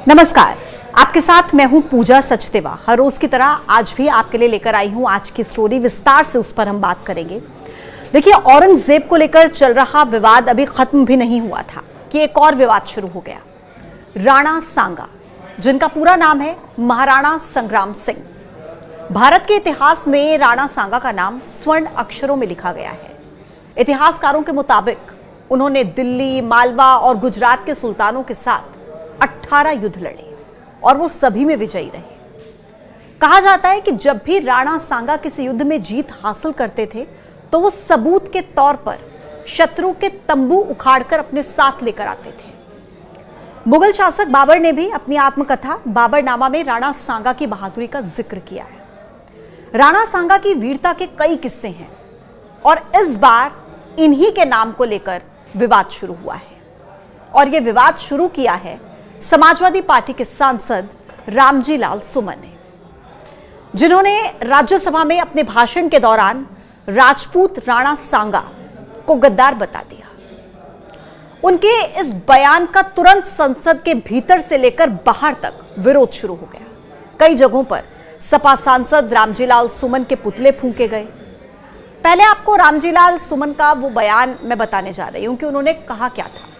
नमस्कार, आपके साथ मैं हूं पूजा सचदेवा। हर रोज की तरह आज भी आपके लिए लेकर आई हूं आज की स्टोरी। विस्तार से उस पर हम बात करेंगे। देखिए, औरंगजेब को लेकर चल रहा विवाद अभी खत्म भी नहीं हुआ था कि एक और विवाद शुरू हो गया। राणा सांगा, जिनका पूरा नाम है महाराणा संग्राम सिंह। भारत के इतिहास में राणा सांगा का नाम स्वर्ण अक्षरों में लिखा गया है। इतिहासकारों के मुताबिक उन्होंने दिल्ली, मालवा और गुजरात के सुल्तानों के साथ 18 युद्ध लड़े और वो सभी में विजयी रहे। कहा जाता है कि जब भी राणा सांगा किसी युद्ध में जीत हासिल करते थे तो वो सबूत के तौर पर शत्रु के तंबू उखाड़कर अपने साथ लेकर आते थे। मुगल शासक बाबर ने भी अपनी आत्मकथा बाबरनामा में राणा सांगा की बहादुरी का जिक्र किया है। राणा सांगा की वीरता के कई किस्से हैं और इस बार इन्हीं के नाम को लेकर विवाद शुरू हुआ है। और यह विवाद शुरू किया है समाजवादी पार्टी के सांसद रामजी लाल सुमन ने, जिन्होंने राज्यसभा में अपने भाषण के दौरान राजपूत राणा सांगा को गद्दार बता दिया। उनके इस बयान का तुरंत संसद के भीतर से लेकर बाहर तक विरोध शुरू हो गया। कई जगहों पर सपा सांसद रामजी लाल सुमन के पुतले फूंके गए। पहले आपको रामजी लाल सुमन का वो बयान मैं बताने जा रही हूं कि उन्होंने कहा क्या था।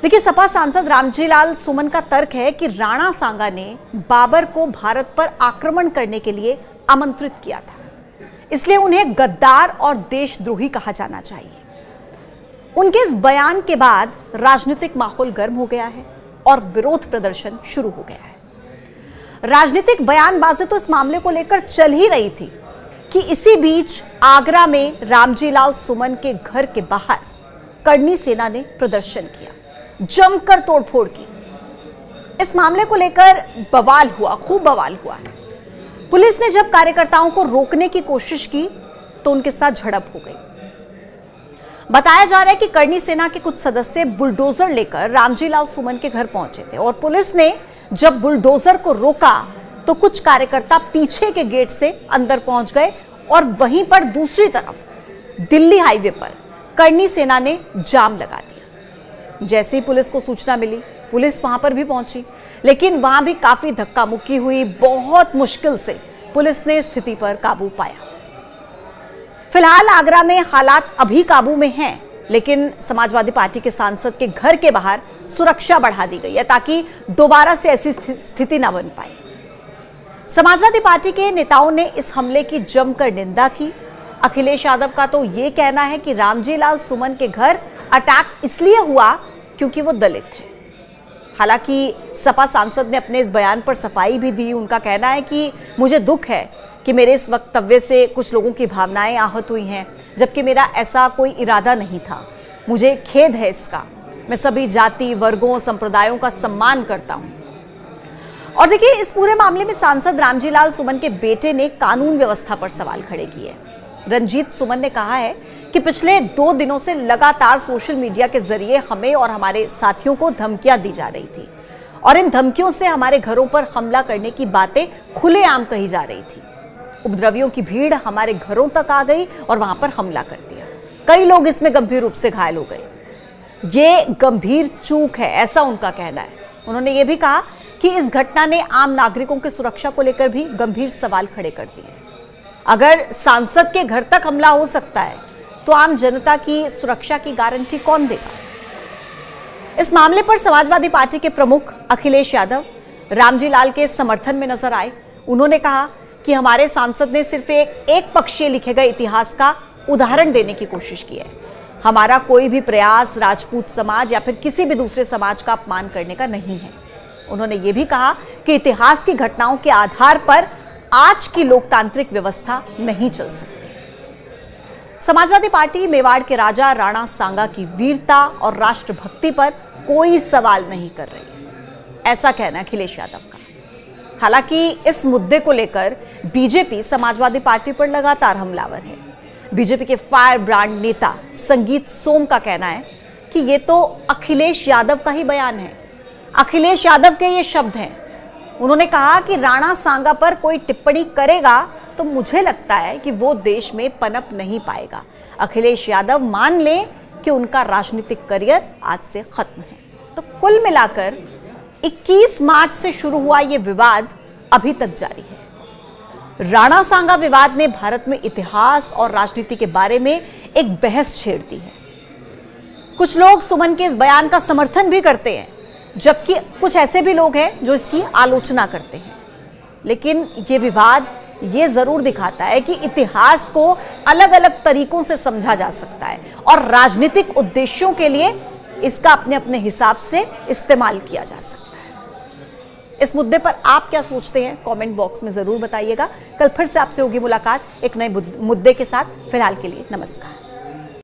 देखिए, सपा सांसद रामजी लाल सुमन का तर्क है कि राणा सांगा ने बाबर को भारत पर आक्रमण करने के लिए आमंत्रित किया था, इसलिए उन्हें गद्दार और देशद्रोही कहा जाना चाहिए। उनके इस बयान के बाद राजनीतिक माहौल गर्म हो गया है और विरोध प्रदर्शन शुरू हो गया है। राजनीतिक बयानबाजी तो इस मामले को लेकर चल ही रही थी कि इसी बीच आगरा में रामजी लाल सुमन के घर के बाहर करनी सेना ने प्रदर्शन किया, जमकर तोड़फोड़ की। इस मामले को लेकर बवाल हुआ, खूब बवाल हुआ। पुलिस ने जब कार्यकर्ताओं को रोकने की कोशिश की तो उनके साथ झड़प हो गई। बताया जा रहा है कि करनी सेना के कुछ सदस्य बुलडोजर लेकर रामजी लाल सुमन के घर पहुंचे थे और पुलिस ने जब बुलडोजर को रोका तो कुछ कार्यकर्ता पीछे के गेट से अंदर पहुंच गए और वहीं पर दूसरी तरफ दिल्ली हाईवे पर करनी सेना ने जाम लगा दिया। जैसे ही पुलिस को सूचना मिली, पुलिस वहां पर भी पहुंची, लेकिन वहां भी काफी धक्का मुक्की हुई। बहुत मुश्किल से पुलिस ने स्थिति पर काबू पाया। फिलहाल आगरा में हालात अभी काबू में हैं, लेकिन समाजवादी पार्टी के सांसद के घर के बाहर सुरक्षा बढ़ा दी गई है ताकि दोबारा से ऐसी स्थिति न बन पाए। समाजवादी पार्टी के नेताओं ने इस हमले की जमकर निंदा की। अखिलेश यादव का तो यह कहना है कि रामजी लाल सुमन के घर अटैक इसलिए हुआ क्योंकि वो दलित है। हालांकि सपा सांसद ने अपने इस बयान पर सफाई भी दी। उनका कहना है कि मुझे दुख है कि मेरे इस वक्तव्य से कुछ लोगों की भावनाएं आहत हुई हैं, जबकि मेरा ऐसा कोई इरादा नहीं था। मुझे खेद है इसका। मैं सभी जाति, वर्गों, संप्रदायों का सम्मान करता हूं। और देखिए, इस पूरे मामले में सांसद रामजी लाल सुमन के बेटे ने कानून व्यवस्था पर सवाल खड़े किए। रंजीत सुमन ने कहा है कि पिछले 2 दिनों से लगातार सोशल मीडिया के जरिए हमें और हमारे साथियों को धमकियां दी जा रही थी और इन धमकियों से हमारे घरों पर हमला करने की बातें खुलेआम कही जा रही थी। उपद्रवियों की भीड़ हमारे घरों तक आ गई और वहां पर हमला कर दिया। कई लोग इसमें गंभीर रूप से घायल हो गए। ये गंभीर चूक है, ऐसा उनका कहना है। उन्होंने ये भी कहा कि इस घटना ने आम नागरिकों की सुरक्षा को लेकर भी गंभीर सवाल खड़े कर दिए। अगर सांसद के घर तक हमला हो सकता है तो आम जनता की सुरक्षा की गारंटी कौन देगा? इस मामले पर समाजवादी पार्टी के प्रमुख अखिलेश यादव रामजी लाल के समर्थन में नजर आए। उन्होंने कहा कि हमारे सांसद ने सिर्फ एक पक्षीय लिखे गए इतिहास का उदाहरण देने की कोशिश की है। हमारा कोई भी प्रयास राजपूत समाज या फिर किसी भी दूसरे समाज का अपमान करने का नहीं है। उन्होंने ये भी कहा कि इतिहास की घटनाओं के आधार पर आज की लोकतांत्रिक व्यवस्था नहीं चल सकती। समाजवादी पार्टी मेवाड़ के राजा राणा सांगा की वीरता और राष्ट्रभक्ति पर कोई सवाल नहीं कर रही है, ऐसा कहना है अखिलेश यादव का। हालांकि इस मुद्दे को लेकर बीजेपी समाजवादी पार्टी पर लगातार हमलावर है। बीजेपी के फायर ब्रांड नेता संगीत सोम का कहना है कि यह तो अखिलेश यादव का ही बयान है, अखिलेश यादव के ये शब्द हैं। उन्होंने कहा कि राणा सांगा पर कोई टिप्पणी करेगा तो मुझे लगता है कि वो देश में पनप नहीं पाएगा। अखिलेश यादव मान लें कि उनका राजनीतिक करियर आज से खत्म है। तो कुल मिलाकर 21 मार्च से शुरू हुआ यह विवाद अभी तक जारी है। राणा सांगा विवाद ने भारत में इतिहास और राजनीति के बारे में एक बहस छेड़ दी है। कुछ लोग सुमन के इस बयान का समर्थन भी करते हैं, जबकि कुछ ऐसे भी लोग हैं जो इसकी आलोचना करते हैं। लेकिन यह विवाद ये जरूर दिखाता है कि इतिहास को अलग अलग तरीकों से समझा जा सकता है और राजनीतिक उद्देश्यों के लिए इसका अपने अपने हिसाब से इस्तेमाल किया जा सकता है। इस मुद्दे पर आप क्या सोचते हैं, कमेंट बॉक्स में जरूर बताइएगा। कल फिर से आपसे होगी मुलाकात एक नए मुद्दे के साथ। फिलहाल के लिए नमस्कार।